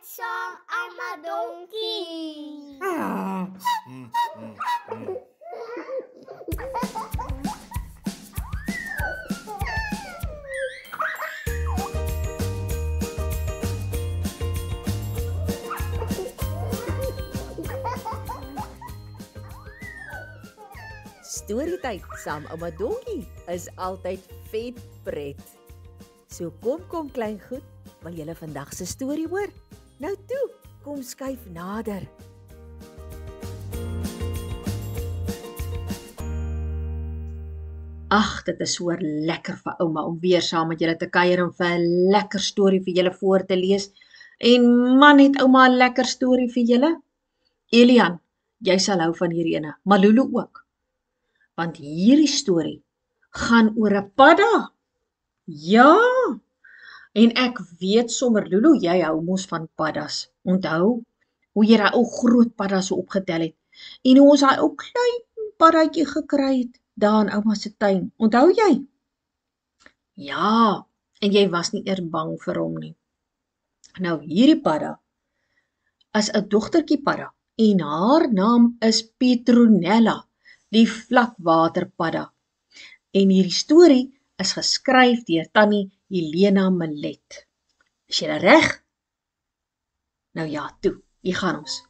song, I'm a donkey. Storietyd saam ouma Donkie is altyd vet pret. So kom klein goed, wil julle vandag se storie hoor? Nou toe, kom skuif nader. Ag, dit is so lekker vir ouma om weer saam met julle te kuier en vir 'n lekker storie vir julle voor te lees. En man, het ouma 'n lekker storie vir julle. Elian, jy sal hou van hierdie ene, maar Lulu ook. Want hierdie storie gaan oor 'n padda. Ja, en ek weet sommer, Lulu, jy hou mos van paddas. Onthou hoe jy daai ou groot padda so opgetel het en hoe ons daai ou klein paddatjie gekry het daar in ouma se tuin. Onthou jy? Ja, en jy was nie eers bang vir hom nie. Nou hierdie padda is 'n dogtertjie padda en haar naam is Petronella, die vlakwaterpadda. En hierdie storie is geskryf deur Tannie Helena Millet. Is jy reg? Nou ja, toe, hier gaan ons.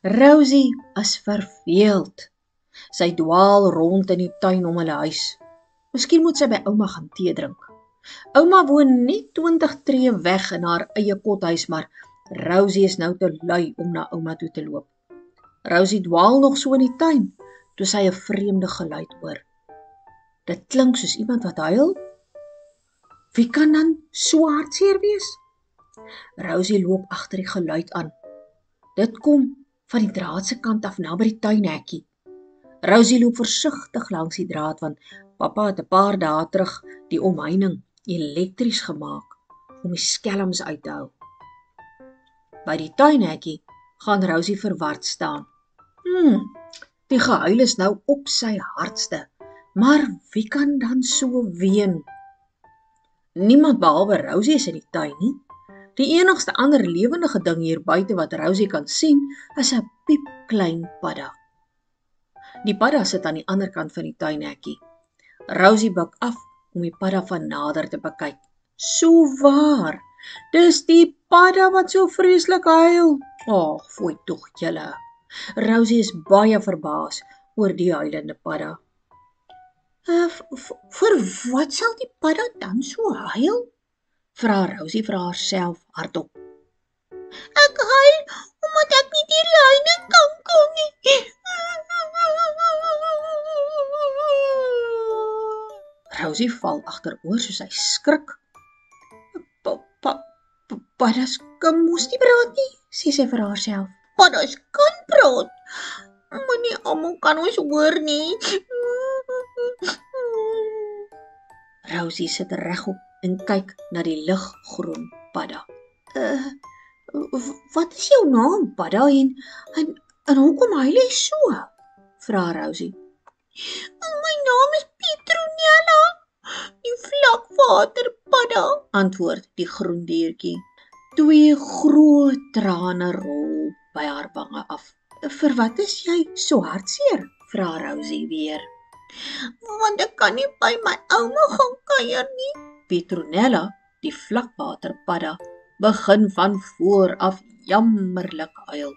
Rosie is verveeld. Sy dwaal rond in die tuin om hulle huis. Miskien moet sy by ouma gaan tee drink. Ouma woon net 20 tree weg in haar eie kothuis, maar Rosie is nou te lui om na ouma toe te loop. Rosie dwaal nog so in die tuin, toe sy 'n vreemde geluid hoor. Dit klink soos iemand wat huil. Wie kan dan so hartseer wees? Rosie loop agter die geluid aan. Dit kom van die draad se kant af naby die tuinhekkie. Rosie loop versigtig langs die draad, want pappa het 'n paar dae terug die omheining elektries gemaak om die skelms uit te hou. By die tuinhekkie gaan Rosie verward staan. Die gehuil is nou op sy hardste, maar wie kan dan so ween? Niemand behalwe Rosie is in die tuin nie. Die enigste ander lewendige ding hier buite wat Rosie kan sien, is 'n piepklein padda. Die padda sit aan die ander kant van die tuinhekkie. Rosie buig af om die padda van nader te bekyk. So waar, dis die padda wat so vreeslik huil. Ag, fooi tog julle. Rosie is baie verbaas oor die huilende padda. Vir wat sal die padda dan so huil? Vra Rosie vir haarself hardop. Ek huil omdat ek nie deur die heining kan kom nie. Rosie val agteroor soos sy skrik. Paddas kan mos nie praat nie, sê sy vir haarself. Paddas kan praat, maar nie almal kan ons hoor nie. Rosie sit regop en kyk na die liggroen padda. Wat is jou naam, padda, en hoekom huil jy so? Vra Rosie. My naam is Petronella, die vlakwaterpadda, antwoord die groen diertjie. 2 groot trane rol by haar wange af. Vir wat is jy so hartseer? Vra Rosie weer. Want ek kan nie by my ouma gaan kuier nie. Petronella, die vlakwaterpadda, begin van voor af jammerlik huil.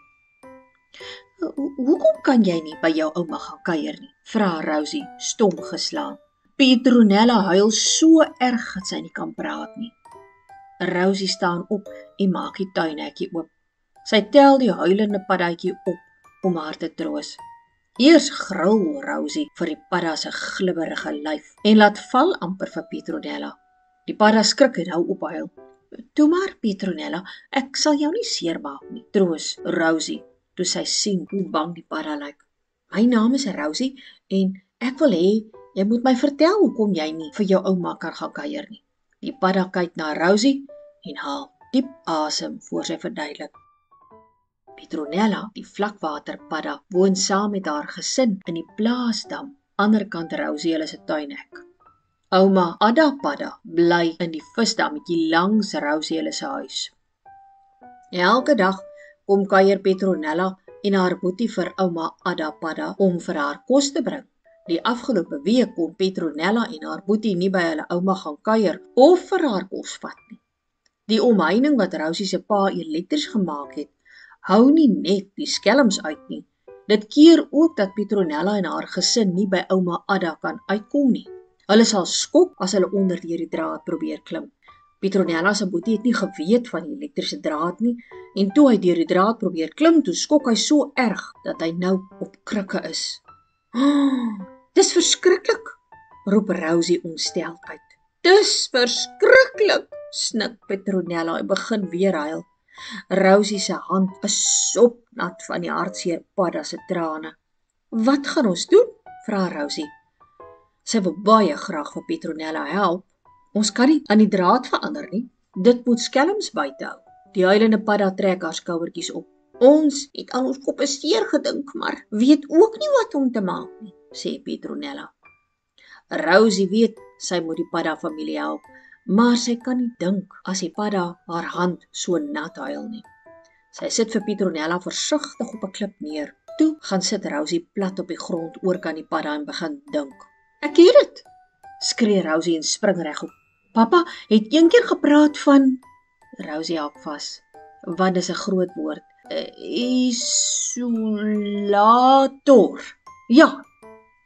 Hoekom kan jy nie by jou ouma gaan kuier nie? Vra Rosie stom geslaan. Petronella huil so erg dat sy nie kan praat nie. Rosie staan op en maak die tuinhekkie oop. Sy tel die huilende paddatjie op om haar te troos. Eers gril Rosie vir die padda se glibberige lyf en laat val amper vir Petronella. Die padda skrik en hou op huil. Toe maar, Petronella, ek sal jou nie seermaak nie, troos Rosie, toe sy sien hoe bang die padda lyk. My naam is Rosie en ek wil hê jy moet my vertel hoekom jy nie vir jou ouma kan gaan kuier nie. Die padda kyk na Rosie en haal diep asem voor sy verduidelik. Petronella, die vlakwaterpadda, woon saam met haar gesin in die plaasdam, anderkant Rosie hulle se tuinhek. Ouma Adda Padda bly in die visdammetjie langs Rosie hulle se huis. Elke dag kom kuier Petronella en haar boetie vir ouma Ada Padda om vir haar kos te bring. Die afgelope week kon Petronella en haar boetie nie by hulle ouma gaan kuier of vir haar kos vat nie. Die omheining wat Rosie se pa elektries gemaak het, hou nie net die skelms uit nie. Dit keer ook dat Petronella en haar gesin nie by ouma Ada kan uitkom nie. Hulle sal skok as hulle onder deur die draad probeer klim. Petronella se boetie het nie geweet van die elektriese draad nie en toe hy deur die draad probeer klim, toe skok hy so erg dat hy nou op krikke is. Dis verskriklik, roep Rosie ontsteld uit. Dis verskriklik, snik Petronella en begin weer huil. Rosie se hand is sopnat van die hartseer Padda se trane. Wat gaan ons doen? Vra Rosie. Sy wil baie graag vir Petronella help. Ons kan nie aan die draad verander nie. Dit moet skelms buite hou. Die huilende Padda trek haar skouertjies op. Ons het aan ons koppe seer gedink, maar weet ook nie wat om te maak nie, sê Petronella. Rosie weet sy moet die Padda familie help, maar sy kan nie dink as die Padda haar hand so nat huil nie. Sy sit vir Petronella versigtig op 'n klip neer. Toe gaan sit Rosie plat op die grond oorkant die Padda en begin dink. Ek het dit, skree Rosie en spring regop. Pappa het eendag gepraat van... Rosie haak vas, want dis 'n groot woord. Isolator. Ja,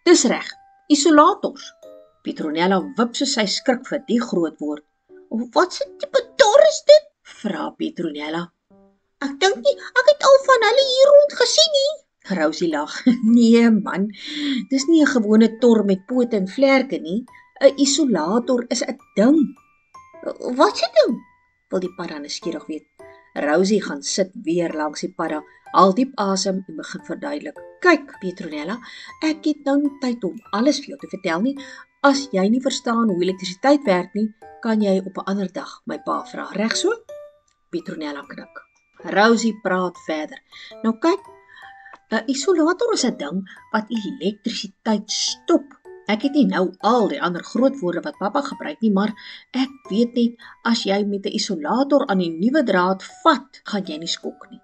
dis reg, isolators. Petronella wip soos sy skrik vir die groot woord. Wat se tipe tor is dit? Vra Petronella. Ek dink nie, ek het al van hulle hier rond gesien nie. Rosie lag. Nee man, dis nie 'n gewone tor met pote en vlerke nie. 'n Isolator is 'n ding. Wat se ding? Wil die Padda nuuskierig weet. Rosie gaan sit weer langs die Padda, haal diep asem en begin verduidelik. Kyk, Petronella, ek het nou nie tyd om alles vir jou te vertel nie. As jy nie verstaan hoe elektrisiteit werk nie, kan jy op 'n ander dag my pa vra, reg so? Petronella knik. Rosie praat verder. Nou kyk, 'n isolator is 'n ding wat elektrisiteit stop. Ek het nie nou al die ander groot woorde wat pappa gebruik nie, maar ek weet net, as jy met 'n isolator aan die nuwe draad vat, gaan jy nie skok nie.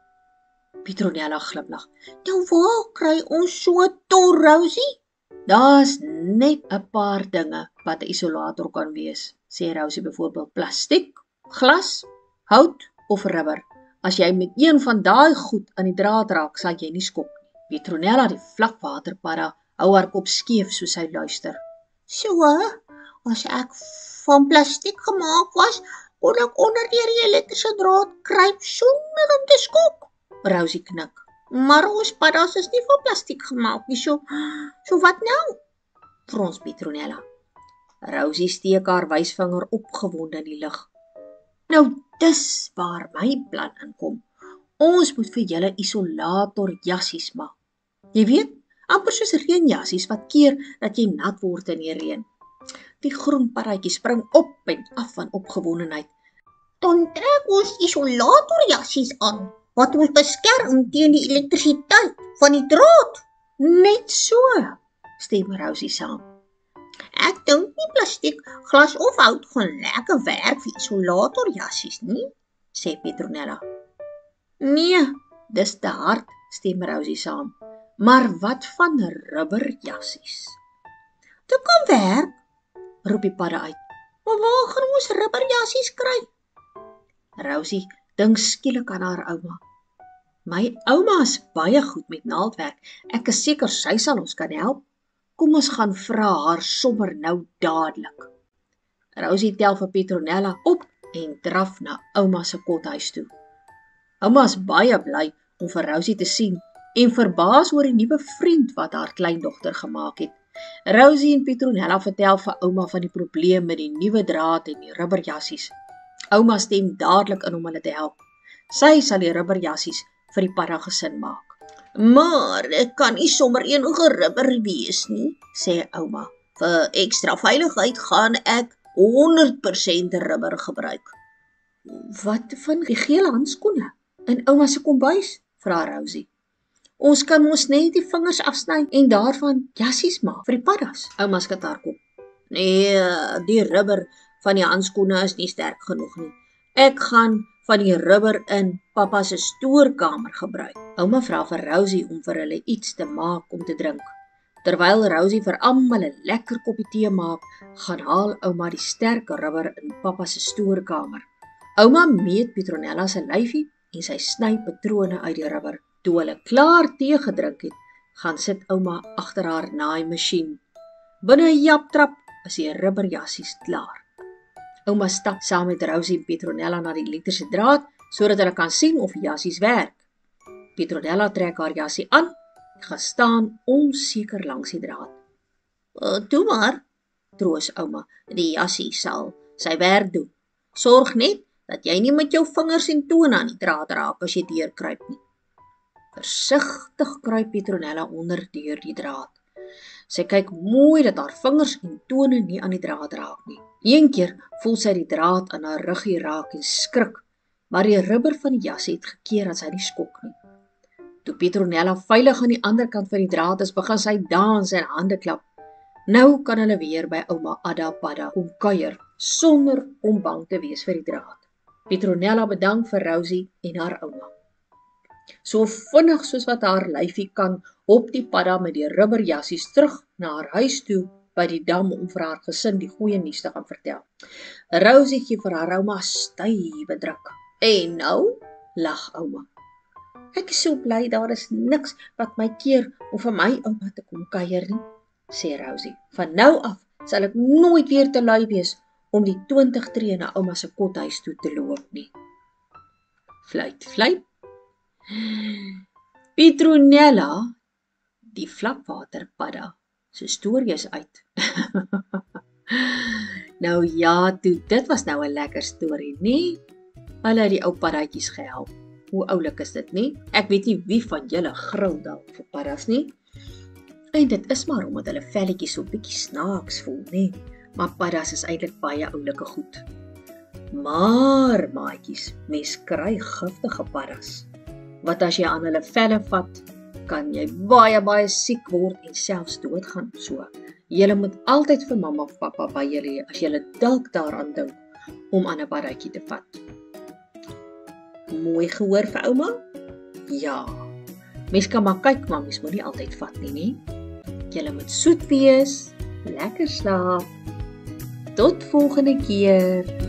Petronella glimlag. Nou waar kry ons so 'n tor, Rosie? Daar's net 'n paar dinge wat 'n isolator kan wees, sê Rosie, byvoorbeeld plastiek, glas, hout of rubber. As jy met een van daai goed aan die draad raak, sal jy nie skok nie. Petronella, die vlakwaterpadda, hou haar kop skeef soos sy luister. So, as ek van plastiek gemaak was, kon ek onder die elektriese draad kruip sonder om te skok. Rosie knik. Maar ons paddas is nie van plastiek gemaak nie, so wat nou? Frons Petronella. Rosie steek haar wysvinger opgewonde in die lug. Nou dis waar my plan inkom. Ons moet vir julle isolator jassies maak. Jy weet, amper soos reënjassies wat keer dat jy nat word in die reën. Die groen paddatjie spring op en af van opgewondenheid. Dan trek ons isolatorjassies aan, wat ons beskerm teen die elektrisiteit van die draad. Net so, stem Rosie saam. Ek dink nie plastiek, glas of hout gaan lekker werk vir isolatorjassies nie, sê Petronella. Nee, dis te hard, stem Rosie saam. Maar wat van rubberjassies? Dit kan werk, roep die Padda uit. Maar waar gaan ons rubberjassies kry? Rosie dink skielik aan haar ouma. My ouma is baie goed met naaldwerk. Ek is seker sy sal ons kan help. Kom ons gaan vra haar sommer nou dadelik. Rosie tel vir Petronella op en draf na ouma se kothuis toe. Ouma is baie bly om vir Rosie te sien en verbaas oor die nuwe vriend wat haar kleindogter gemaak het. Rosie en Petronella vertel vir ouma van die probleem met die nuwe draad en die rubberjassies. Ouma stem dadelik in om hulle te help. Sy sal die rubberjassies vir die Padda gesin maak. Maar ek kan nie sommer enige rubber wees nie, sê ouma. Vir ekstra veiligheid gaan ek 100% rubber gebruik. Wat van die geel handskoene in ouma se kombuis? Vra Rosie. Ons kan mos net die vingers afsny en daarvan jassies maak vir die paddas. Ouma skud haar kop. Nee, die rubber van die handskoene is nie sterk genoeg nie. Ek gaan van die rubber in pappa se stoorkamer gebruik. Ouma vra vir Rosie om vir hulle iets te maak om te drink. Terwyl Rosie vir almal 'n lekker koppie tee maak, gaan haal ouma die sterk rubber in pappa se stoorkamer. Ouma meet Petronella se lyfie en sy sny patrone uit die rubber. Toe hulle klaar tee gedrink het, gaan sit ouma agter haar naaimasjien. Binne 'n japtrap is die rubberjassies klaar. Ouma stap saam met Rosie en Petronella na die elektriese draad, sodat hulle kan sien of die jassies werk. Petronella trek haar jassie aan en gaan staan onseker langs die draad. "Toe maar," troos ouma, "die jassie sal sy werk doen. Sorg net dat jy nie met jou vingers en tone aan die draad raak as jy deurkruip nie." Versigtig kruip Petronella onder deur die draad. Sy kyk mooi dat haar vingers en tone nie aan die draad raak nie. Een keer voel sy die draad aan haar ruggie raak en skrik, maar die rubber van die jas het gekeer dat sy nie skok nie. Toe Petronella veilig aan die ander kant van die draad is, begin sy dans en hande klap. Nou kan hulle weer by ouma Adda Padda kom kuier, sonder om bang te wees vir die draad. Petronella bedank vir Rosie en haar ouma. So vinnig soos wat haar lyfie kan, hop die Padda met die rubberjassies terug na haar huis toe by die dam om vir haar gesin die goeie nuus te gaan vertel. Rosie gee vir haar ouma 'n stywe druk. "En nou?" lag ouma. "Ek is so bly daar is niks wat my keer om vir my ouma te kom kuier nie," sê Rosie. "Van nou af sal ek nooit weer te lui wees om die 20 tree na ouma se kothuis toe te loop nie." Fluit, fluit. Petronella, die vlakwaterpadda, se storie is uit. Nou ja, toe, dit was nou 'n lekker storie, nie? Hulle het die ou paddatjies gehelp. Hoe oulik is dit, nie? Ek weet nie wie van julle gril dalk vir paddas nie. En dit is maar omdat hulle velletjies so bietjie snaaks voel, nie? Maar paddas is eintlik baie oulike goed. Maar, maatjies, mens kry giftige paddas. Wat as jy aan hulle velle vat, kan jy baie siek word en selfs doodgaan. So, julle moet altyd vir mamma of pappa by julle hê as julle dalk daaraan dink om aan 'n paddatjie te vat. Mooi gehoor vir ouma? Ja. Mens kan maar kyk, maar mens moet nie altyd vat nie. Julle moet soet wees, lekker slaap. Tot volgende keer.